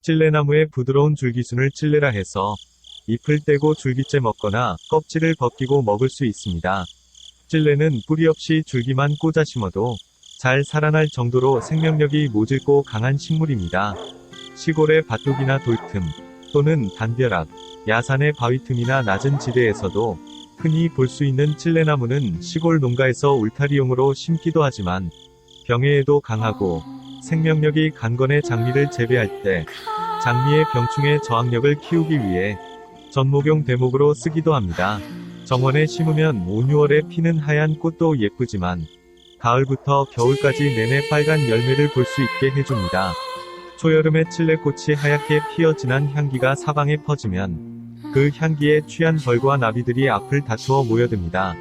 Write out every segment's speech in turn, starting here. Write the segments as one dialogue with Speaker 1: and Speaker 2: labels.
Speaker 1: 찔레나무의 부드러운 줄기순을 찔레라 해서 잎을 떼고 줄기째 먹거나 껍질을 벗기고 먹을 수 있습니다. 찔레는 뿌리 없이 줄기만 꽂아 심어도 잘 살아날 정도로 생명력이 모질고 강한 식물입니다. 시골의 밭둑이나 돌틈 또는 담벼락, 야산의 바위 틈이나 낮은 지대에서도 흔히 볼 수 있는 찔레나무는 시골 농가에서 울타리용으로 심기도 하지만 병해에도 강하고 생명력이 강건의 장미를 재배할 때 장미의 병충해 저항력을 키우기 위해 전목용 대목으로 쓰기도 합니다. 정원에 심으면 5, 6월에 피는 하얀 꽃도 예쁘지만 가을부터 겨울까지 내내 빨간 열매를 볼 수 있게 해줍니다. 초여름에 찔레꽃이 하얗게 피어 진한 향기가 사방에 퍼지면 그 향기에 취한 벌과 나비들이 앞을 다투어 모여듭니다.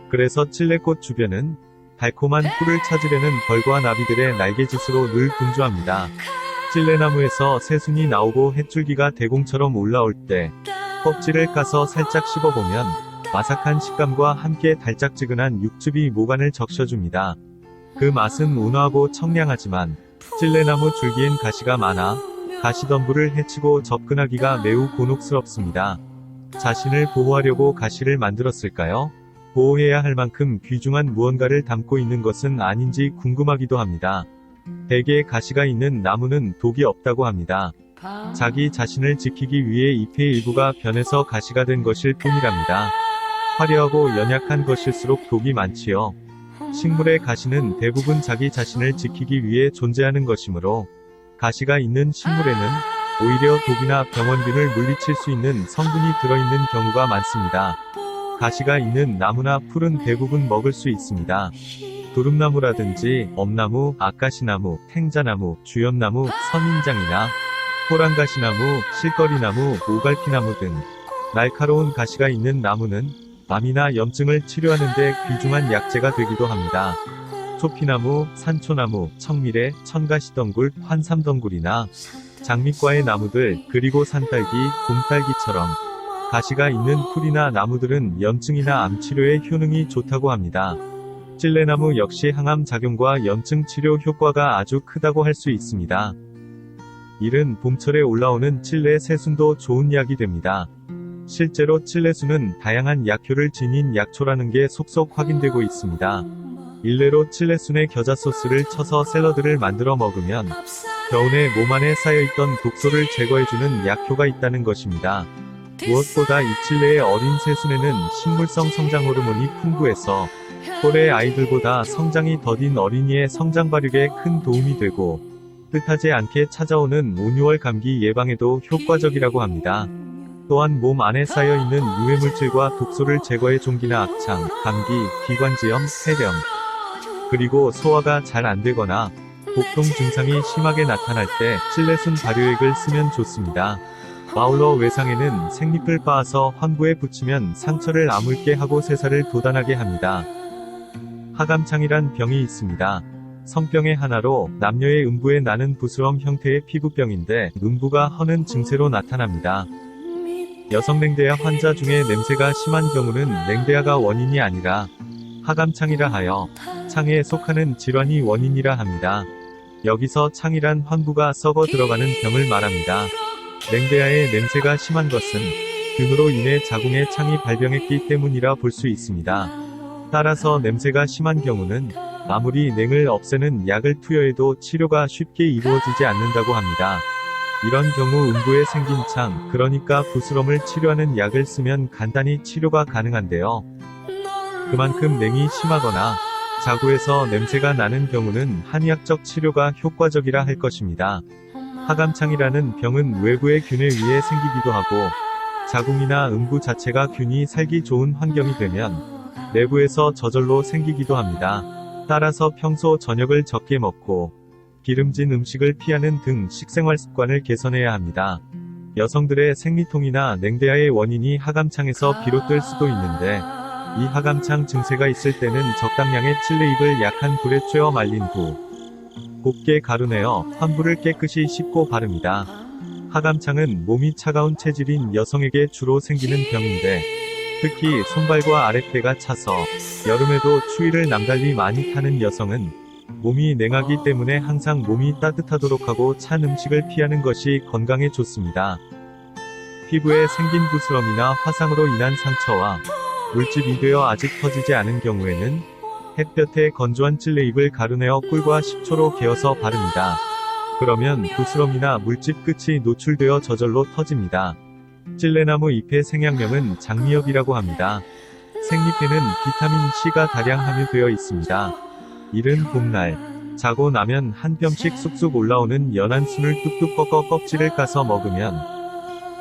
Speaker 1: 그래서 찔레꽃 주변은 달콤한 꿀을 찾으려는 벌과 나비들의 날개짓으로 늘 분주합니다. 찔레나무에서 새순이 나오고 햇줄기가 대공처럼 올라올 때 껍질을 까서 살짝 씹어보면 바삭한 식감과 함께 달짝지근한 육즙이 모간을 적셔줍니다. 그 맛은 온화하고 청량하지만 찔레나무 줄기엔 가시가 많아 가시덤불을 해치고 접근하기가 매우 곤혹스럽습니다. 자신을 보호하려고 가시를 만들었을까요? 보호해야 할 만큼 귀중한 무언가를 담고 있는 것은 아닌지 궁금하기도 합니다. 대개 가시가 있는 나무는 독이 없다고 합니다. 자기 자신을 지키기 위해 잎의 일부가 변해서 가시가 된 것일 뿐이랍니다. 화려하고 연약한 것일수록 독이 많지요. 식물의 가시는 대부분 자기 자신을 지키기 위해 존재하는 것이므로 가시가 있는 식물에는 오히려 독이나 병원균을 물리칠 수 있는 성분이 들어있는 경우가 많습니다. 가시가 있는 나무나 풀은 대부분 먹을 수 있습니다. 두릅나무라든지 엄나무, 아까시나무, 탱자나무, 주염나무, 선인장이나 호랑가시나무, 실거리나무, 오갈피나무 등 날카로운 가시가 있는 나무는 암이나 염증을 치료하는 데 귀중한 약재가 되기도 합니다. 초피나무, 산초나무, 청미래, 천가시덩굴, 환삼덩굴이나 장미과의 나무들, 그리고 산딸기, 곰딸기처럼 가시가 있는 풀이나 나무들은 염증이나 암치료에 효능이 좋다고 합니다. 찔레나무 역시 항암 작용과 염증 치료 효과가 아주 크다고 할 수 있습니다. 이른 봄철에 올라오는 찔레 새순도 좋은 약이 됩니다. 실제로 찔레순은 다양한 약효를 지닌 약초라는 게 속속 확인되고 있습니다. 일례로 찔레순에 겨자 소스를 쳐서 샐러드를 만들어 먹으면 겨우내 몸 안에 쌓여있던 독소를 제거해주는 약효가 있다는 것입니다. 무엇보다 이 찔레의 어린 새순에는 식물성 성장 호르몬이 풍부해서 또래 아이들보다 성장이 더딘 어린이의 성장 발육에 큰 도움이 되고 뜻하지 않게 찾아오는 5, 6월 감기 예방에도 효과적이라고 합니다. 또한 몸 안에 쌓여있는 유해물질과 독소를 제거해 종기나 악창, 감기, 기관지염, 폐렴, 그리고 소화가 잘 안되거나 복통 증상이 심하게 나타날 때 찔레순 발효액을 쓰면 좋습니다. 아울러 외상에는 생잎을 빻아서 환부에 붙이면 상처를 아물게 하고 세살을 돋아나게 합니다. 하감창이란 병이 있습니다. 성병의 하나로 남녀의 음부에 나는 부스럼 형태의 피부병인데 음부가 허는 증세로 나타납니다. 여성 냉대야 환자 중에 냄새가 심한 경우는 냉대야가 원인이 아니라 하감창이라 하여 창에 속하는 질환이 원인이라 합니다. 여기서 창이란 환부가 썩어 들어가는 병을 말합니다. 냉대야의 냄새가 심한 것은 균으로 인해 자궁에 창이 발병했기 때문이라 볼 수 있습니다. 따라서 냄새가 심한 경우는 아무리 냉을 없애는 약을 투여해도 치료가 쉽게 이루어지지 않는다고 합니다. 이런 경우 음부에 생긴 창, 그러니까 부스럼을 치료하는 약을 쓰면 간단히 치료가 가능한데요. 그만큼 냉이 심하거나 자구에서 냄새가 나는 경우는 한의학적 치료가 효과적이라 할 것입니다. 하감창이라는 병은 외부의 균에 의해 생기기도 하고 자궁이나 음부 자체가 균이 살기 좋은 환경이 되면 내부에서 저절로 생기기도 합니다. 따라서 평소 저녁을 적게 먹고 기름진 음식을 피하는 등 식생활 습관을 개선해야 합니다. 여성들의 생리통이나 냉대야의 원인이 하감창에서 비롯될 수도 있는데 이 하감창 증세가 있을 때는 적당량의 찔레잎을 약한 불에 쬐어 말린 후 곱게 가루내어 환부를 깨끗이 씻고 바릅니다. 하감창은 몸이 차가운 체질인 여성에게 주로 생기는 병인데 특히 손발과 아랫배가 차서 여름에도 추위를 남달리 많이 타는 여성은 몸이 냉하기 때문에 항상 몸이 따뜻하도록 하고 찬 음식을 피하는 것이 건강에 좋습니다. 피부에 생긴 부스럼이나 화상으로 인한 상처와 물집이 되어 아직 터지지 않은 경우에는 햇볕에 건조한 찔레잎을 가루내어 꿀과 식초로 개어서 바릅니다. 그러면 부스럼이나 물집 끝이 노출되어 저절로 터집니다. 찔레나무 잎의 생양령은 장미엽이라고 합니다. 생잎에는 비타민 C가 다량 함유되어 있습니다. 이른 봄날, 자고 나면 한 뼘씩 쑥쑥 올라오는 연한 순을 뚝뚝 꺾어 껍질을 까서 먹으면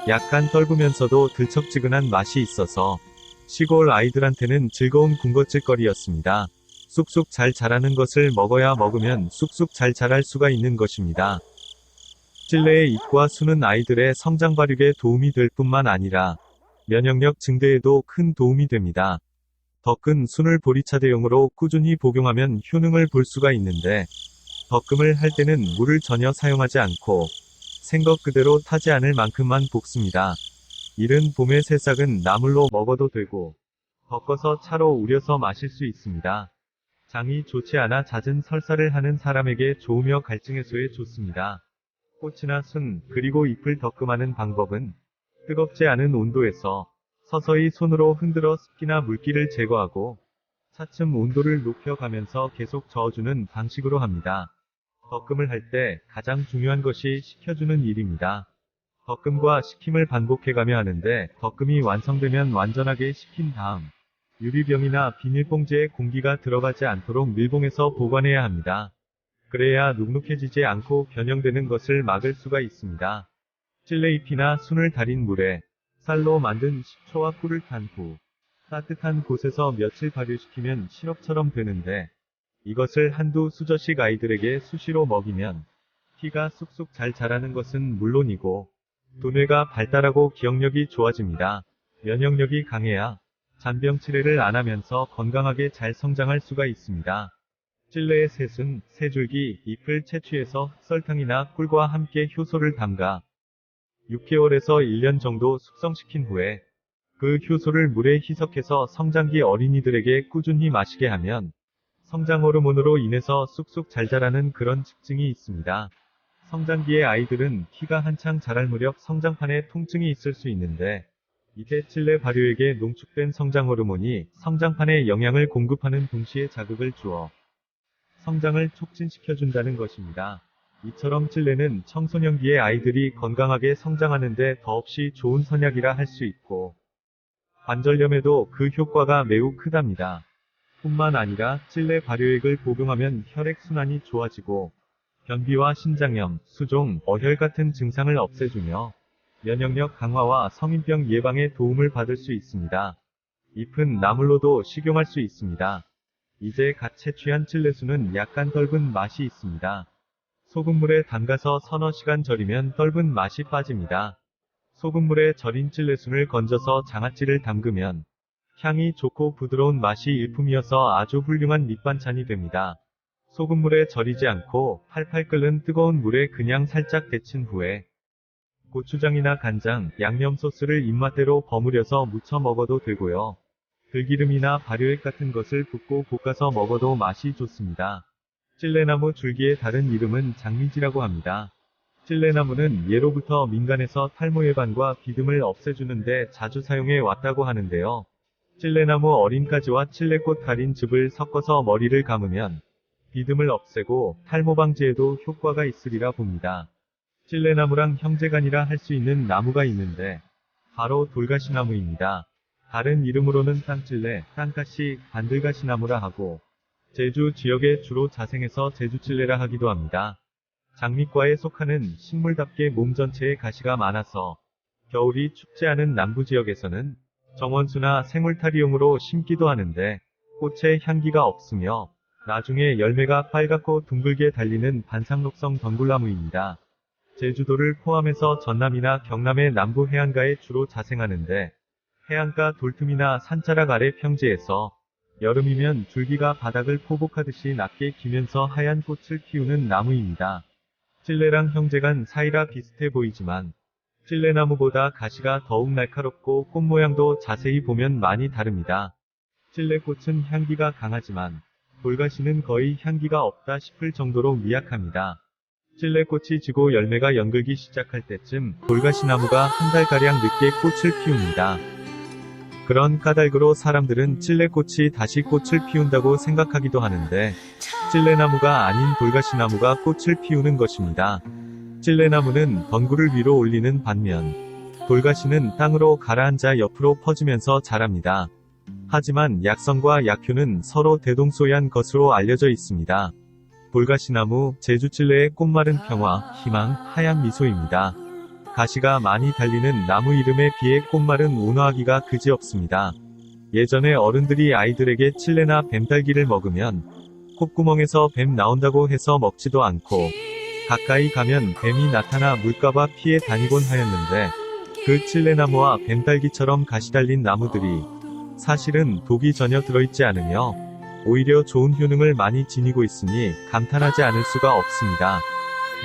Speaker 1: 약간 떫으면서도 들쩍지근한 맛이 있어서 시골 아이들한테는 즐거운 군것질거리였습니다. 쑥쑥 잘 자라는 것을 먹으면 쑥쑥 잘 자랄 수가 있는 것입니다. 찔레의 잎과 순은 아이들의 성장 발육에 도움이 될 뿐만 아니라 면역력 증대에도 큰 도움이 됩니다. 덕근 순을 보리차 대용으로 꾸준히 복용하면 효능을 볼 수가 있는데, 덕금을 할 때는 물을 전혀 사용하지 않고 생것 그대로 타지 않을 만큼만 볶습니다. 이른 봄의 새싹은 나물로 먹어도 되고 덮어서 차로 우려서 마실 수 있습니다. 장이 좋지 않아 잦은 설사를 하는 사람에게 좋으며 갈증 해소에 좋습니다. 꽃이나 순, 그리고 잎을 덕금하는 방법은 뜨겁지 않은 온도에서 서서히 손으로 흔들어 습기나 물기를 제거하고 차츰 온도를 높여가면서 계속 저어주는 방식으로 합니다. 덕금을 할 때 가장 중요한 것이 식혀주는 일입니다. 덕금과 식힘을 반복해가며 하는데, 덕금이 완성되면 완전하게 식힌 다음 유리병이나 비닐봉지에 공기가 들어가지 않도록 밀봉해서 보관해야 합니다. 그래야 눅눅해지지 않고 변형되는 것을 막을 수가 있습니다. 찔레잎이나 순을 달인 물에 쌀로 만든 식초와 꿀을 탄 후 따뜻한 곳에서 며칠 발효시키면 시럽처럼 되는데, 이것을 한두 수저씩 아이들에게 수시로 먹이면 피가 쑥쑥 잘 자라는 것은 물론이고 두뇌가 발달하고 기억력이 좋아집니다. 면역력이 강해야 잔병치레를 안 하면서 건강하게 잘 성장할 수가 있습니다. 찔레의 새순, 새줄기, 잎을 채취해서 흑설탕이나 꿀과 함께 효소를 담가 6개월에서 1년 정도 숙성시킨 후에 그 효소를 물에 희석해서 성장기 어린이들에게 꾸준히 마시게 하면 성장 호르몬으로 인해서 쑥쑥 잘 자라는 그런 특징이 있습니다. 성장기의 아이들은 키가 한창 자랄 무렵 성장판에 통증이 있을 수 있는데, 이때 찔레 발효액에 농축된 성장 호르몬이 성장판에 영양을 공급하는 동시에 자극을 주어 성장을 촉진시켜준다는 것입니다. 이처럼 찔레는 청소년기의 아이들이 건강하게 성장하는데 더없이 좋은 선약이라 할 수 있고, 관절염에도 그 효과가 매우 크답니다. 뿐만 아니라 찔레 발효액을 복용하면 혈액순환이 좋아지고 변비와 신장염, 수종, 어혈 같은 증상을 없애주며 면역력 강화와 성인병 예방에 도움을 받을 수 있습니다. 잎은 나물로도 식용할 수 있습니다. 이제 갓 채취한 찔레순은 약간 떫은 맛이 있습니다. 소금물에 담가서 서너 시간 절이면 떫은 맛이 빠집니다. 소금물에 절인 찔레순을 건져서 장아찌를 담그면 향이 좋고 부드러운 맛이 일품이어서 아주 훌륭한 밑반찬이 됩니다. 소금물에 절이지 않고 팔팔 끓는 뜨거운 물에 그냥 살짝 데친 후에 고추장이나 간장, 양념 소스를 입맛대로 버무려서 무쳐 먹어도 되고요. 들기름이나 발효액 같은 것을 붓고 볶아서 먹어도 맛이 좋습니다. 찔레나무 줄기의 다른 이름은 장미지라고 합니다. 찔레나무는 예로부터 민간에서 탈모 예방과 비듬을 없애주는데 자주 사용해 왔다고 하는데요. 찔레나무 어린 가지와 찔레꽃 달인 즙을 섞어서 머리를 감으면 비듬을 없애고 탈모 방지에도 효과가 있으리라 봅니다. 찔레나무랑 형제간이라 할 수 있는 나무가 있는데 바로 돌가시나무입니다. 다른 이름으로는 땅찔레, 땅가시, 반들가시나무라 하고 제주 지역에 주로 자생해서 제주찔레라 하기도 합니다. 장미과에 속하는 식물답게 몸 전체에 가시가 많아서 겨울이 춥지 않은 남부지역에서는 정원수나 생울타리용으로 심기도 하는데, 꽃에 향기가 없으며 나중에 열매가 빨갛고 둥글게 달리는 반상록성 덩굴나무입니다. 제주도를 포함해서 전남이나 경남의 남부 해안가에 주로 자생하는데, 해안가 돌틈이나 산자락 아래 평지에서 여름이면 줄기가 바닥을 포복하듯이 낮게 기면서 하얀 꽃을 피우는 나무입니다. 찔레랑 형제간 사이라 비슷해 보이지만 찔레나무보다 가시가 더욱 날카롭고 꽃 모양도 자세히 보면 많이 다릅니다. 찔레꽃은 향기가 강하지만 돌가시는 거의 향기가 없다 싶을 정도로 미약합니다. 찔레꽃이 지고 열매가 연글기 시작할 때쯤 돌가시나무가 한 달가량 늦게 꽃을 피웁니다. 그런 까닭으로 사람들은 찔레꽃이 다시 꽃을 피운다고 생각하기도 하는데 찔레나무가 아닌 돌가시나무가 꽃을 피우는 것입니다. 찔레나무는 덩굴을 위로 올리는 반면 돌가시는 땅으로 가라앉아 옆으로 퍼지면서 자랍니다. 하지만 약성과 약효는 서로 대동소이한 것으로 알려져 있습니다. 돌가시나무, 제주찔레의 꽃말은 평화, 희망, 하얀 미소입니다. 가시가 많이 달리는 나무 이름에 비해 꽃말은 온화하기가 그지없습니다. 예전에 어른들이 아이들에게 찔레나 뱀딸기를 먹으면 콧구멍에서 뱀 나온다고 해서 먹지도 않고 가까이 가면 뱀이 나타나 물까봐 피해 다니곤 하였는데 그 찔레나무와 뱀딸기처럼 가시 달린 나무들이 사실은 독이 전혀 들어있지 않으며 오히려 좋은 효능을 많이 지니고 있으니 감탄하지 않을 수가 없습니다.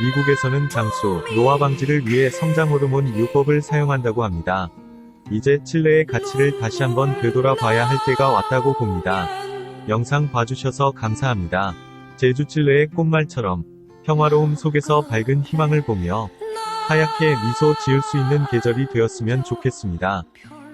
Speaker 1: 미국에서는 장수, 노화 방지를 위해 성장 호르몬 요법을 사용한다고 합니다. 이제 찔레의 가치를 다시 한번 되돌아봐야 할 때가 왔다고 봅니다. 영상 봐주셔서 감사합니다. 제주 찔레의 꽃말처럼 평화로움 속에서 밝은 희망을 보며 하얗게 미소 지을 수 있는 계절이 되었으면 좋겠습니다.